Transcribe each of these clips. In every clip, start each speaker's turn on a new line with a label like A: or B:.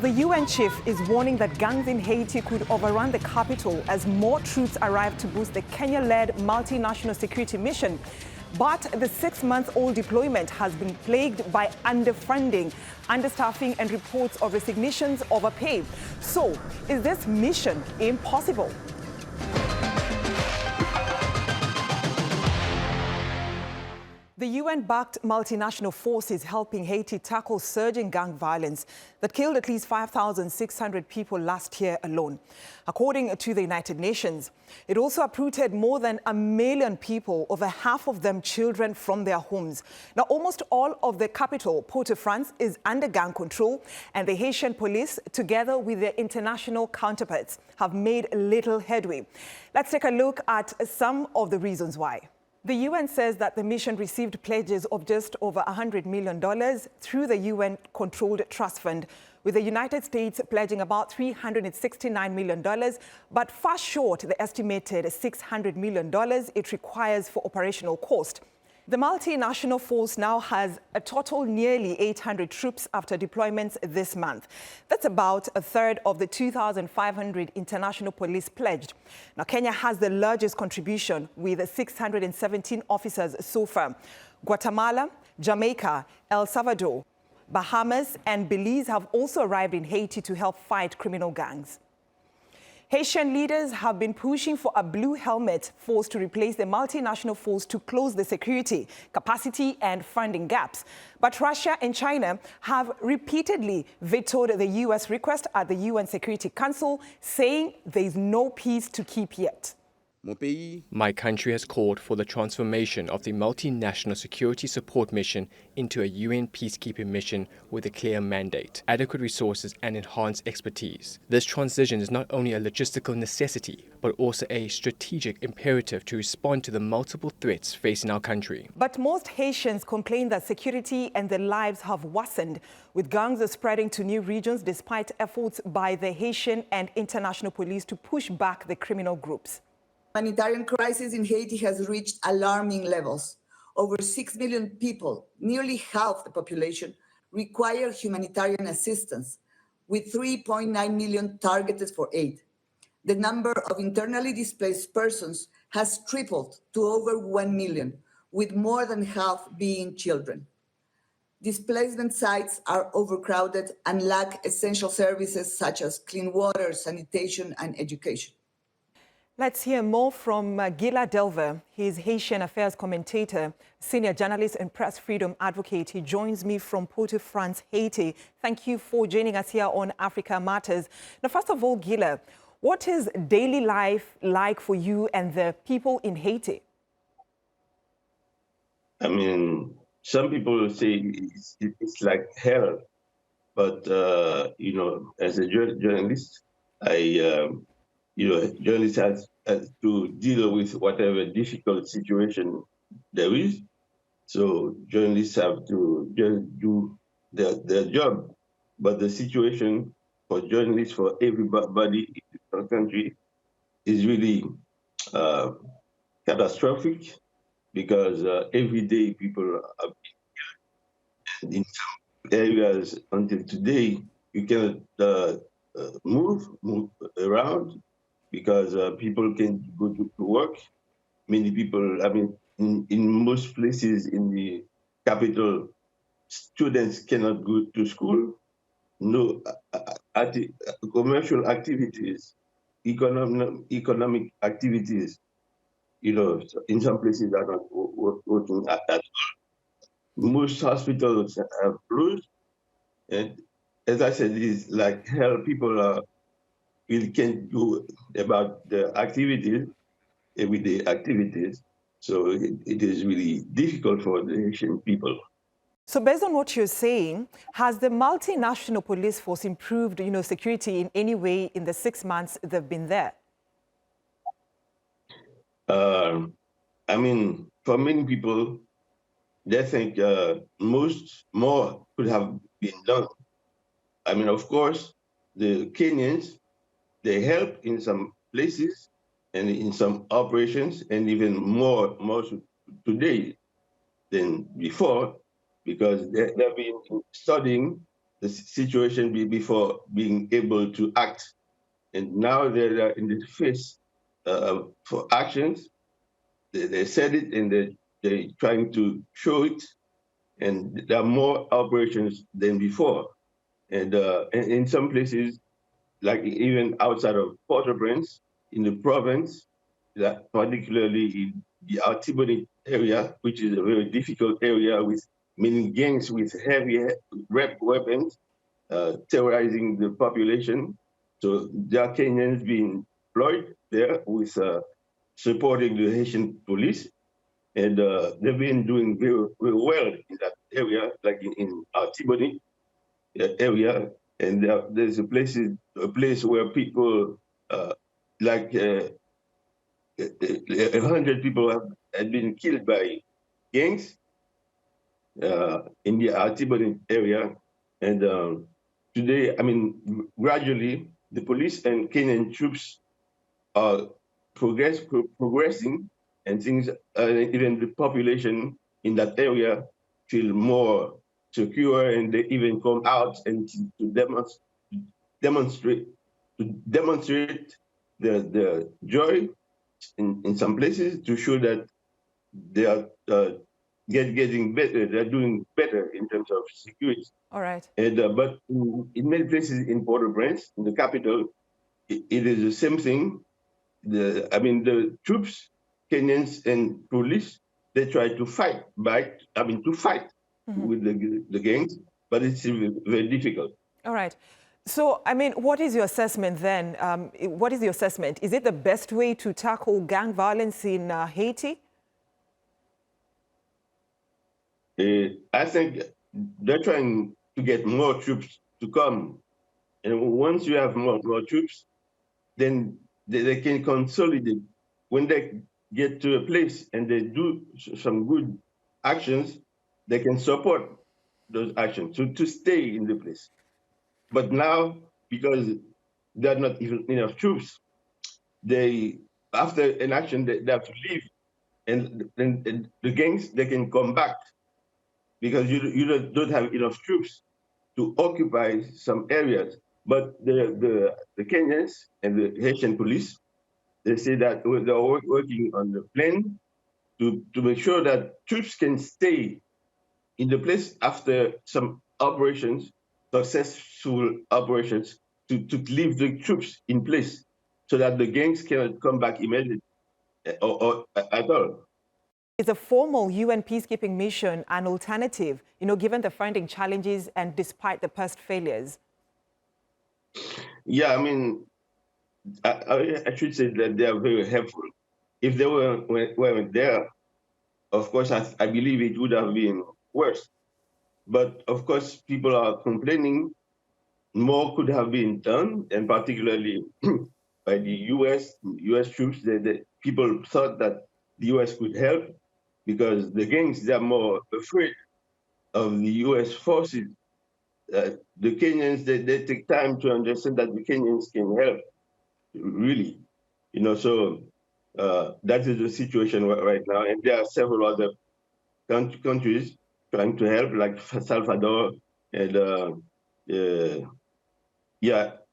A: The UN chief is warning that gangs in Haiti could overrun the capital as more troops arrive to boost the Kenya-led multinational security mission. But the 6-month-old deployment has been plagued by underfunding, understaffing, and reports of resignations over pay. So, is this mission impossible? The UN-backed multinational force is helping Haiti tackle surging gang violence that killed at least 5,600 people last year alone. According to the United Nations, it also uprooted more than 1 million people, over half of them children, from their homes. Now, almost all of the capital, Port-au-Prince, is under gang control, and the Haitian police, together with their international counterparts, have made little headway. Let's take a look at some of the reasons why. The UN says that the mission received pledges of just over $100 million through the UN-controlled trust fund, with the United States pledging about $369 million, but far short the estimated $600 million it requires for operational cost. The multinational force now has a total nearly 800 troops after deployments this month. That's about a third of the 2,500 international police pledged. Now, Kenya has the largest contribution with 617 officers so far. Guatemala, Jamaica, El Salvador, Bahamas, and Belize have also arrived in Haiti to help fight criminal gangs. Haitian leaders have been pushing for a blue helmet force to replace the multinational force to close the security, capacity, and funding gaps. But Russia and China have repeatedly vetoed the U.S. request at the UN Security Council, saying there is no peace to keep yet.
B: My country has called for the transformation of the multinational security support mission into a UN peacekeeping mission with a clear mandate, adequate resources, and enhanced expertise. This transition is not only a logistical necessity, but also a strategic imperative to respond to the multiple threats facing our country.
A: But most Haitians complain that security and their lives have worsened, with gangs spreading to new regions despite efforts by the Haitian and international police to push back the criminal groups.
C: Humanitarian crisis in Haiti has reached alarming levels. Over 6 million people, nearly half the population, require humanitarian assistance, with 3.9 million targeted for aid. The number of internally displaced persons has tripled to over 1 million, with more than half being children. Displacement sites are overcrowded and lack essential services such as clean water, sanitation, and education.
A: Let's hear more from Gila Delver. He's Haitian affairs commentator, senior journalist and press freedom advocate. He joins me from Port-au-Prince, Haiti. Thank you for joining us here on Africa Matters. Now, first of all, Gila, what is daily life like for you and the people in Haiti?
D: I mean, some people say it's like hell, but, as a journalist, journalists has to deal with whatever difficult situation there is. So journalists have to just do their job. But the situation for journalists, for everybody in the country, is really catastrophic, because every day people are being killed. In some areas until today, you cannot move around, because people can go to work. Many people, in most places in the capital, students cannot go to school. No commercial activities, economic activities, in some places are not working at all. Most hospitals have closed. And as I said, it's like hell. People really can't do about the activities, everyday activities. So it is really difficult for the Haitian people.
A: So based on what you're saying, has the multinational police force improved, security in any way in the 6 months they've been there?
D: For many people, they think more could have been done. Of course, the Kenyans, they help in some places and in some operations, and even more today than before, because they've been studying the situation before being able to act. And now they're in the face for actions. They said it and they're trying to show it. And there are more operations than before. And in some places, like even outside of Port-au-Prince, in the province, that particularly in the Artibonite area, which is a very difficult area with many gangs with heavy weapons, terrorizing the population. So there are Kenyans being employed there with supporting the Haitian police. And they've been doing very, very well in that area, like in Artibonite area. And there's a place where people, like 100 people have been killed by gangs in the Artibonite area. And today, I mean, gradually, the police and Kenyan troops are progressing, and things, even the population in that area feel more secure, and they even come out and to demonstrate the joy in some places to show that they are getting better. They're doing better in terms of security.
A: All right.
D: And but in many places in Port-au-Prince, in the capital, it is the same thing. The troops, Kenyans and police, they try to fight back. With the gangs, but it's very difficult.
A: All right. So, I mean, what is your assessment then? What is your assessment? Is it the best way to tackle gang violence in Haiti?
D: I think they're trying to get more troops to come. And once you have more troops, then they can consolidate. When they get to a place and they do some good actions, they can support those actions to stay in the place. But now, because there are not even enough troops, after an action, they have to leave. And the gangs, they can come back because you don't have enough troops to occupy some areas. But the Kenyans and the Haitian police, they say that they're working on the plan to make sure that troops can stay in the place after some operations, successful operations, to leave the troops in place so that the gangs cannot come back immediately or at all.
A: Is a formal UN peacekeeping mission an alternative, given the funding challenges and despite the past failures?
D: Yeah, I mean, I should say that they are very helpful. If they weren't there, of course, I believe it would have been worse. But of course, people are complaining more could have been done, and particularly by the US troops. People thought that the US could help because the gangs, they're more afraid of the US forces. The Kenyans, they take time to understand that the Kenyans can help, really. So that is the situation right now. And there are several other countries trying to help, like Salvador, and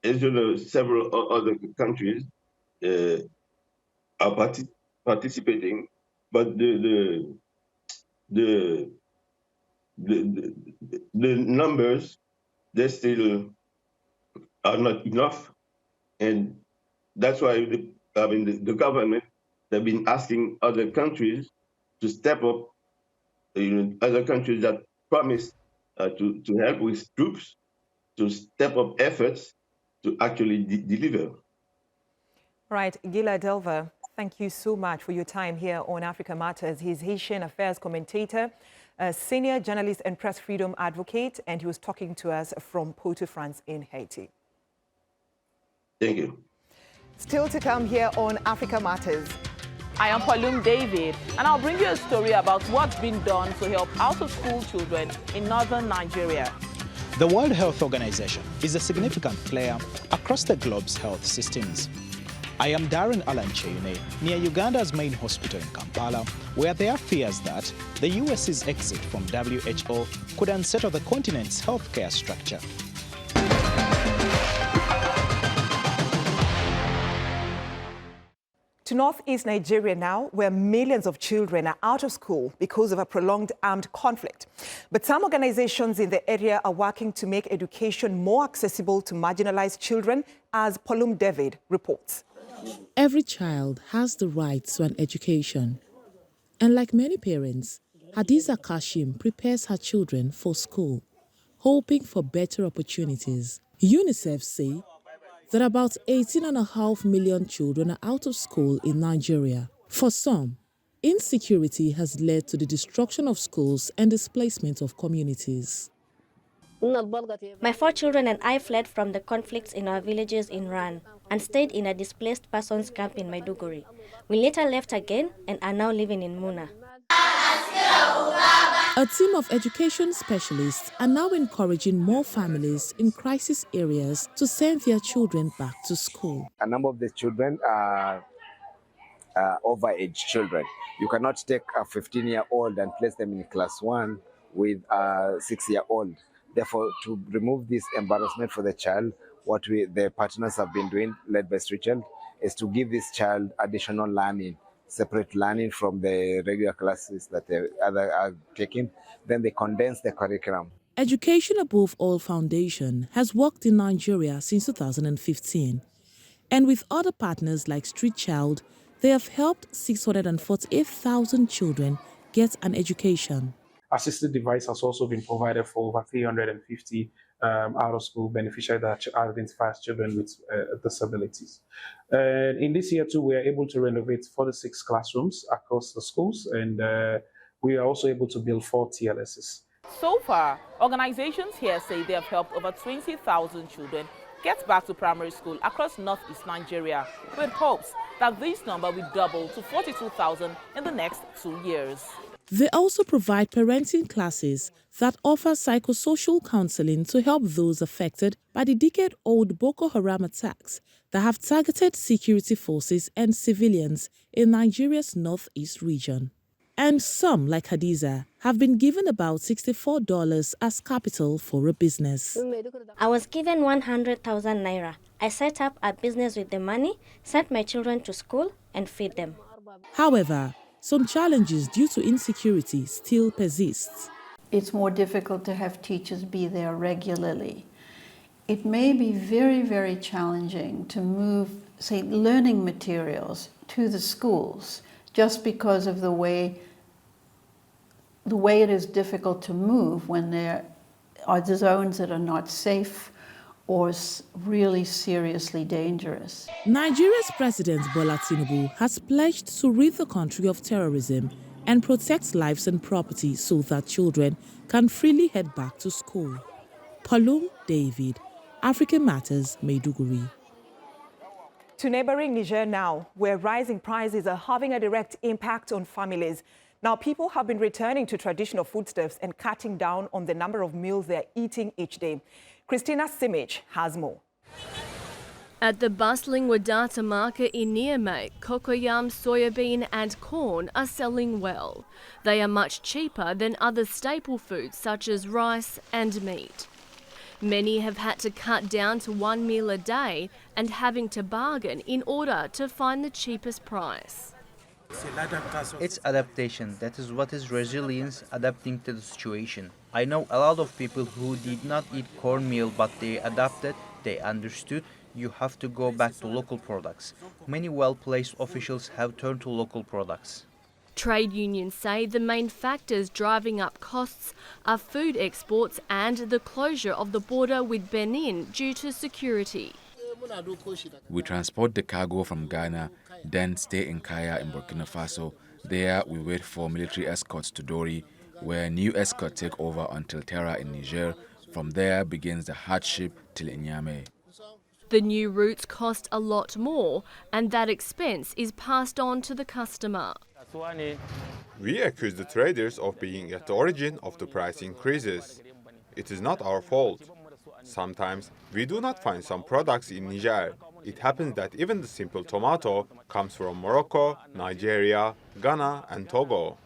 D: as you know, several other countries are participating, but the numbers, they still are not enough, and that's why the government, they've been asking other countries to step up. Other countries that promise to help with troops, to step up efforts to actually deliver.
A: Right, Gila Delva, thank you so much for your time here on Africa Matters. He's Haitian affairs commentator, a senior journalist and press freedom advocate, and he was talking to us from Port-au-Prince in Haiti.
D: Thank you.
A: Still to come here on Africa Matters.
E: I am Paulum David, and I'll bring you a story about what's been done to help out-of-school children in northern Nigeria.
F: The World Health Organization is a significant player across the globe's health systems. I am Darren Alanchene, near Uganda's main hospital in Kampala, where there are fears that the US's exit from WHO could unsettle the continent's healthcare structure.
A: To northeast Nigeria now, where millions of children are out of school because of a prolonged armed conflict. But some organizations in the area are working to make education more accessible to marginalized children, as Paulum David reports.
G: Every child has the right to an education. And like many parents, Hadiza Kashim prepares her children for school, hoping for better opportunities. UNICEF say that about 18.5 million children are out of school in Nigeria. For some, insecurity has led to the destruction of schools and displacement of communities.
H: My 4 children and I fled from the conflicts in our villages in Ran and stayed in a displaced persons camp in Maiduguri. We later left again and are now living in Muna.
G: A team of education specialists are now encouraging more families in crisis areas to send their children back to school.
I: A number of the children are overage children. You cannot take a 15-year-old and place them in class 1 with a 6-year-old. Therefore, to remove this embarrassment for the child, what the partners have been doing, led by Strichel, is to give this child additional learning, separate learning from the regular classes that the other are taking. Then they condense the curriculum.
G: Education Above All Foundation has worked in Nigeria since 2015. And with other partners like Street Child, they have helped 648,000 children get an education.
J: Assistive device has also been provided for over 350 out-of-school beneficiaries that identify as children with disabilities. In this year too, we are able to renovate 46 classrooms across the schools, and we are also able to build 4 TLSs.
E: So far, organizations here say they have helped over 20,000 children get back to primary school across northeast Nigeria, with hopes that this number will double to 42,000 in the next 2 years.
G: They also provide parenting classes that offer psychosocial counseling to help those affected by the decade-old Boko Haram attacks that have targeted security forces and civilians in Nigeria's northeast region. And some, like Hadiza, have been given about $64 as capital for a business.
H: I was given 100,000 naira. I set up a business with the money, sent my children to school, and feed them.
G: However, some challenges due to insecurity still persist.
K: It's more difficult to have teachers be there regularly. It may be very, very challenging to move, say, learning materials to the schools just because of the way it is difficult to move when there are zones that are not safe or really seriously dangerous.
G: Nigeria's President Bola Tinubu has pledged to rid the country of terrorism and protect lives and property so that children can freely head back to school. Paulum David, African Matters, Maiduguri.
A: To neighboring Niger now, where rising prices are having a direct impact on families. Now, people have been returning to traditional foodstuffs and cutting down on the number of meals they're eating each day. Christina Simic has more.
L: At the bustling Wadata market in Niamey, cocoyam, soybean and corn are selling well. They are much cheaper than other staple foods such as rice and meat. Many have had to cut down to 1 meal a day and having to bargain in order to find the cheapest price.
M: It's adaptation. That is what is resilience, adapting to the situation. I know a lot of people who did not eat cornmeal, but they adapted, they understood. You have to go back to local products. Many well-placed officials have turned to local products.
L: Trade unions say the main factors driving up costs are food exports and the closure of the border with Benin due to security.
N: We transport the cargo from Ghana, then stay in Kaya in Burkina Faso. There we wait for military escorts to Dori, where new escorts take over until Terra in Niger. From there begins the hardship till Niamey.
L: The new routes cost a lot more, and that expense is passed on to the customer.
O: We accuse the traders of being at the origin of the price increases. It is not our fault. Sometimes we do not find some products in Niger. It happens that even the simple tomato comes from Morocco, Nigeria, Ghana and Togo.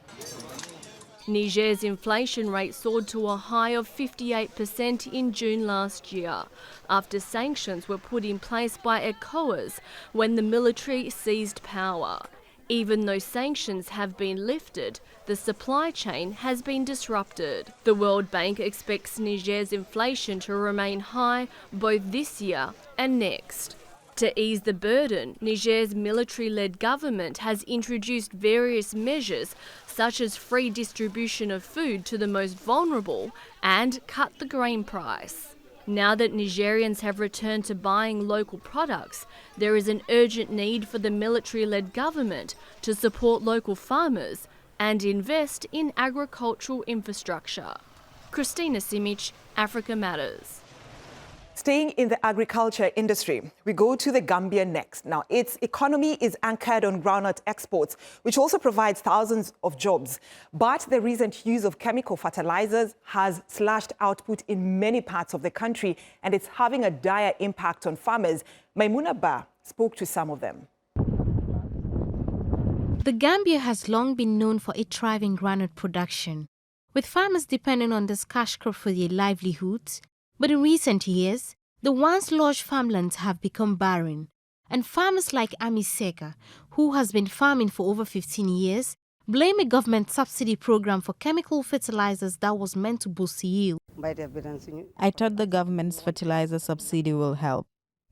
L: Niger's inflation rate soared to a high of 58% in June last year, after sanctions were put in place by ECOWAS when the military seized power. Even though sanctions have been lifted, the supply chain has been disrupted. The World Bank expects Niger's inflation to remain high both this year and next. To ease the burden, Niger's military-led government has introduced various measures such as free distribution of food to the most vulnerable and cut the grain price. Now that Nigerians have returned to buying local products, there is an urgent need for the military-led government to support local farmers and invest in agricultural infrastructure. Christina Simic, Africa Matters.
A: Staying in the agriculture industry, we go to the Gambia next. Now, its economy is anchored on groundnut exports, which also provides thousands of jobs. But the recent use of chemical fertilizers has slashed output in many parts of the country, and it's having a dire impact on farmers. Maimuna Ba spoke to some of them.
P: The Gambia has long been known for its thriving groundnut production, with farmers depending on this cash crop for their livelihoods. But in recent years, the once lush farmlands have become barren, and farmers like Ami Seka, who has been farming for over 15 years, blame a government subsidy program for chemical fertilizers that was meant to boost yield.
Q: I thought the government's fertilizer subsidy will help.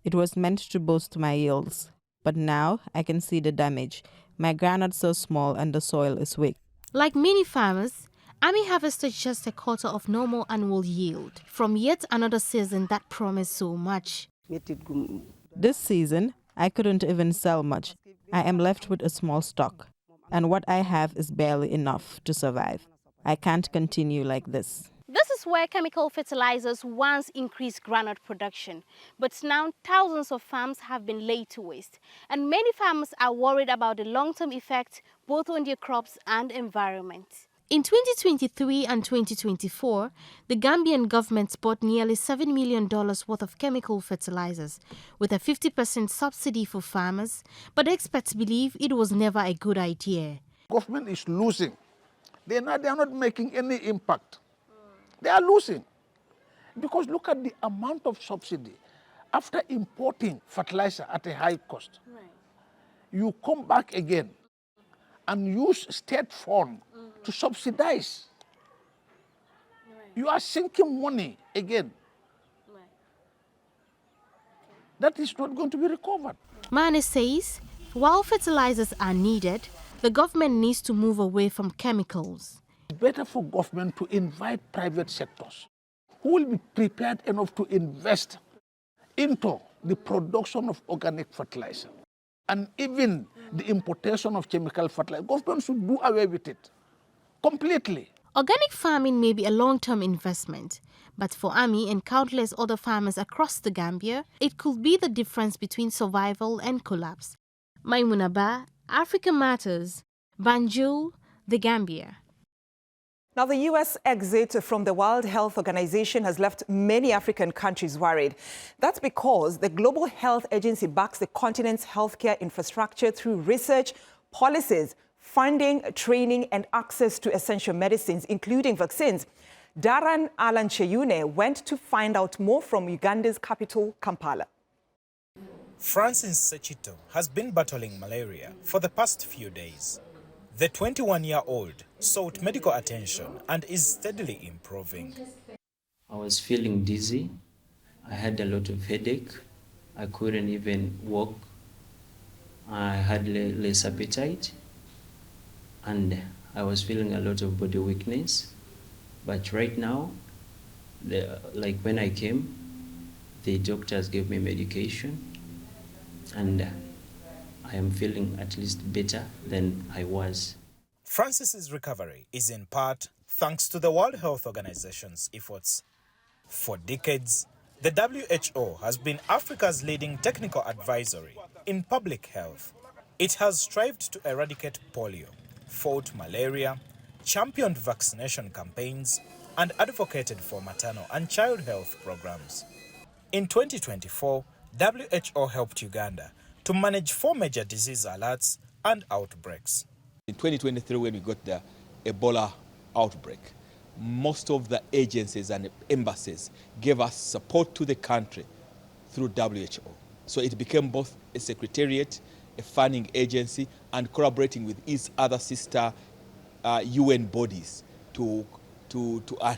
Q: It was meant to boost my yields. But now I can see the damage. My groundnuts are small and the soil is weak.
P: Like many farmers, Ami harvested just a quarter of normal annual yield from yet another season that promised so much.
Q: This season, I couldn't even sell much. I am left with a small stock, and what I have is barely enough to survive. I can't continue like this.
P: This is where chemical fertilizers once increased groundnut production, but now thousands of farms have been laid to waste, and many farmers are worried about the long-term effect both on their crops and environment. In 2023 and 2024, the Gambian government bought nearly $7 million worth of chemical fertilizers, with a 50% subsidy for farmers, but experts believe it was never a good idea.
R: Government is losing. They are not making any impact. They are losing. Because look at the amount of subsidy. After importing fertilizer at a high cost, you come back again and use state fund to subsidize. You are sinking money again. That is not going to be recovered.
P: Mane says, while fertilizers are needed, the government needs to move away from chemicals.
R: It's better for government to invite private sectors who will be prepared enough to invest into the production of organic fertilizer and even the importation of chemical fertilizer. Government should do away with it completely.
P: Organic farming may be a long-term investment, but for Ami and countless other farmers across the Gambia, it could be the difference between survival and collapse. Maimuna Ba, Africa Matters, Banjul, the Gambia.
A: Now, the U.S. exit from the World Health Organization has left many African countries worried. That's because the Global Health Agency backs the continent's healthcare infrastructure through research, policies, funding, training, and access to essential medicines, including vaccines. Daran Alan Cheyune went to find out more from Uganda's capital, Kampala.
S: Francis Sechito has been battling malaria for the past few days. The 21-year-old sought medical attention and is steadily improving.
T: I was feeling dizzy. I had a lot of headache. I couldn't even walk. I had less appetite. And I was feeling a lot of body weakness. But right now, like when I came, the doctors gave me medication, and I am feeling at least better than I was.
S: Francis's recovery is in part thanks to the World Health Organization's efforts. For decades, the WHO has been Africa's leading technical advisory in public health. It has strived to eradicate polio, fought malaria, championed vaccination campaigns, and advocated for maternal and child health programs. In 2024, WHO helped Uganda to manage 4 major disease alerts and outbreaks.
U: In 2023, when we got the Ebola outbreak, most of the agencies and embassies gave us support to the country through WHO. So it became both a secretariat, a funding agency, and collaborating with its other sister UN bodies to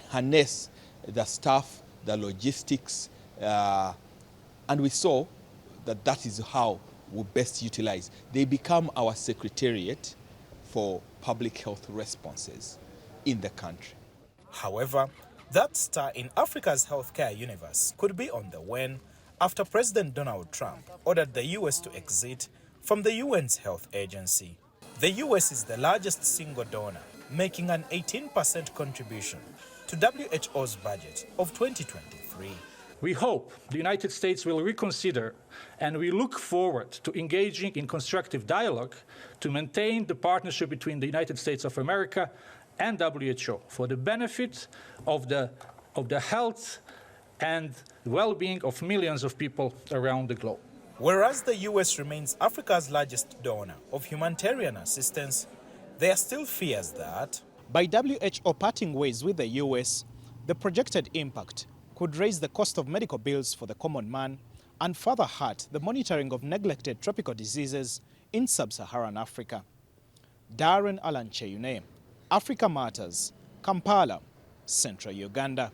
U: harness the staff, the logistics, and we saw that that is how we best utilize. They become our secretariat for public health responses in the country.
S: However, that star in Africa's healthcare universe could be on the wane after President Donald Trump ordered the US to exit from the UN's health agency. The US is the largest single donor, making an 18% contribution to WHO's budget of 2023.
V: We hope the United States will reconsider, and we look forward to engaging in constructive dialogue to maintain the partnership between the United States of America and WHO for the benefit of the health and well-being of millions of people around the globe.
S: Whereas the US remains Africa's largest donor of humanitarian assistance, there are still fears that
F: by WHO parting ways with the US, the projected impact could raise the cost of medical bills for the common man and further hurt the monitoring of neglected tropical diseases in sub-Saharan Africa. Darren Alancheyune, Africa Matters, Kampala, Central Uganda.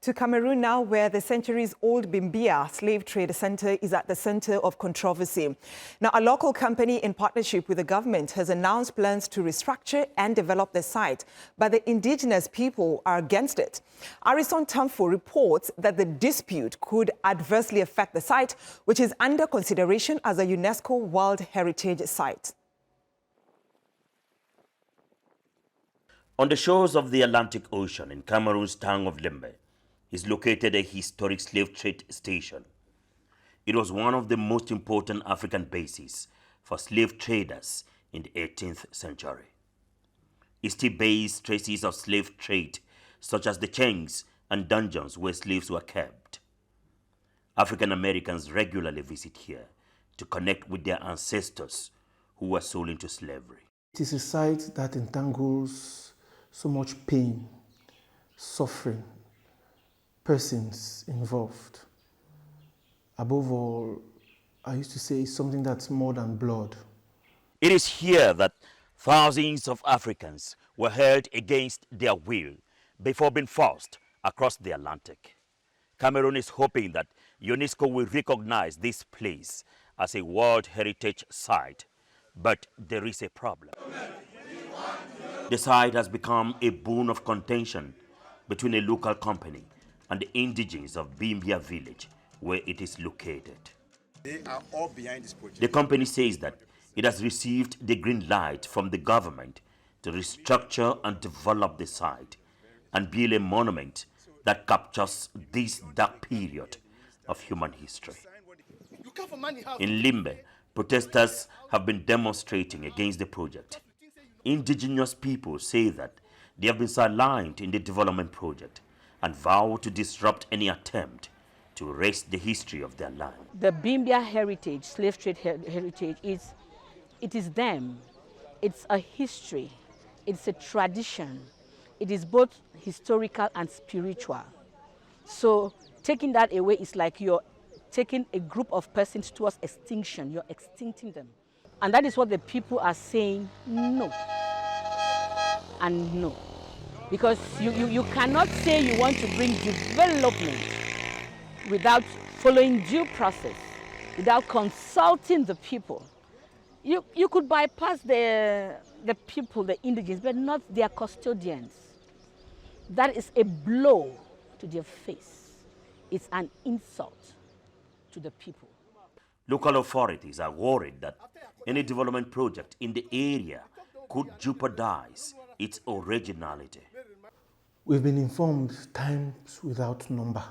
A: To Cameroon now, where the centuries-old Bimbia slave trade center is at the center of controversy. Now, a local company in partnership with the government has announced plans to restructure and develop the site, but the indigenous people are against it. Arison Tamfo reports that the dispute could adversely affect the site, which is under consideration as a UNESCO World Heritage Site.
W: On the shores of the Atlantic Ocean in Cameroon's town of Limbe is located a historic slave trade station. It was one of the most important African bases for slave traders in the 18th century. It still bears traces of slave trade, such as the chains and dungeons where slaves were kept. African Americans regularly visit here to connect with their ancestors who were sold into slavery.
X: It is a site that entangles so much pain, suffering, persons involved. Above all, I used to say it's something that's more than blood.
W: It is here that thousands of Africans were held against their will before being forced across the Atlantic. Cameroon is hoping that UNESCO will recognize this place as a World Heritage Site, but there is a problem. The site has become a bone of contention between a local company and the indigenes of Bimbia village, where it is located.
Y: They are all behind this project.
W: The company says that it has received the green light from the government to restructure and develop the site and build a monument that captures this dark period of human history. In Limbe, protesters have been demonstrating against the project. Indigenous people say that they have been sidelined in the development project and vow to disrupt any attempt to erase the history of their land.
Z: The Bimbia heritage, slave trade heritage, it is them. It's a history. It's a tradition. It is both historical and spiritual. So taking that away is like you're taking a group of persons towards extinction. You're extincting them. And that is what the people are saying no and no. Because you cannot say you want to bring development without following due process, without consulting the people. You could bypass the people, the indigenous, but not their custodians. That is a blow to their face. It's an insult to the people.
W: Local authorities are worried that any development project in the area could jeopardize its originality.
X: We've been informed times without number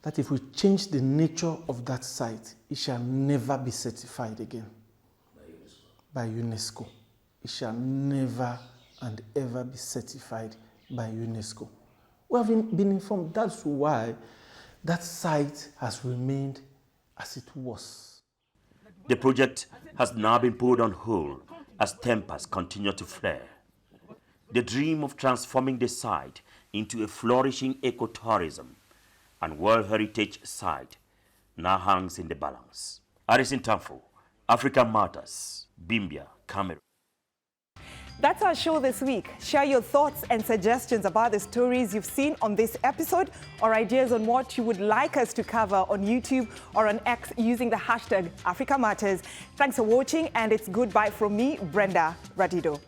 X: that if we change the nature of that site, it shall never be certified again by UNESCO. It shall never and ever be certified by UNESCO. We have been informed. That's why that site has remained as it was.
W: The project has now been put on hold as tempers continue to flare. The dream of transforming the site into a flourishing ecotourism and World Heritage Site now hangs in the balance. Harrison Tamfo, Africa Matters, Bimbia, Cameroon.
A: That's our show this week. Share your thoughts and suggestions about the stories you've seen on this episode or ideas on what you would like us to cover on YouTube or on X using the hashtag Africa Matters. Thanks for watching, and it's goodbye from me, Brenda Radido.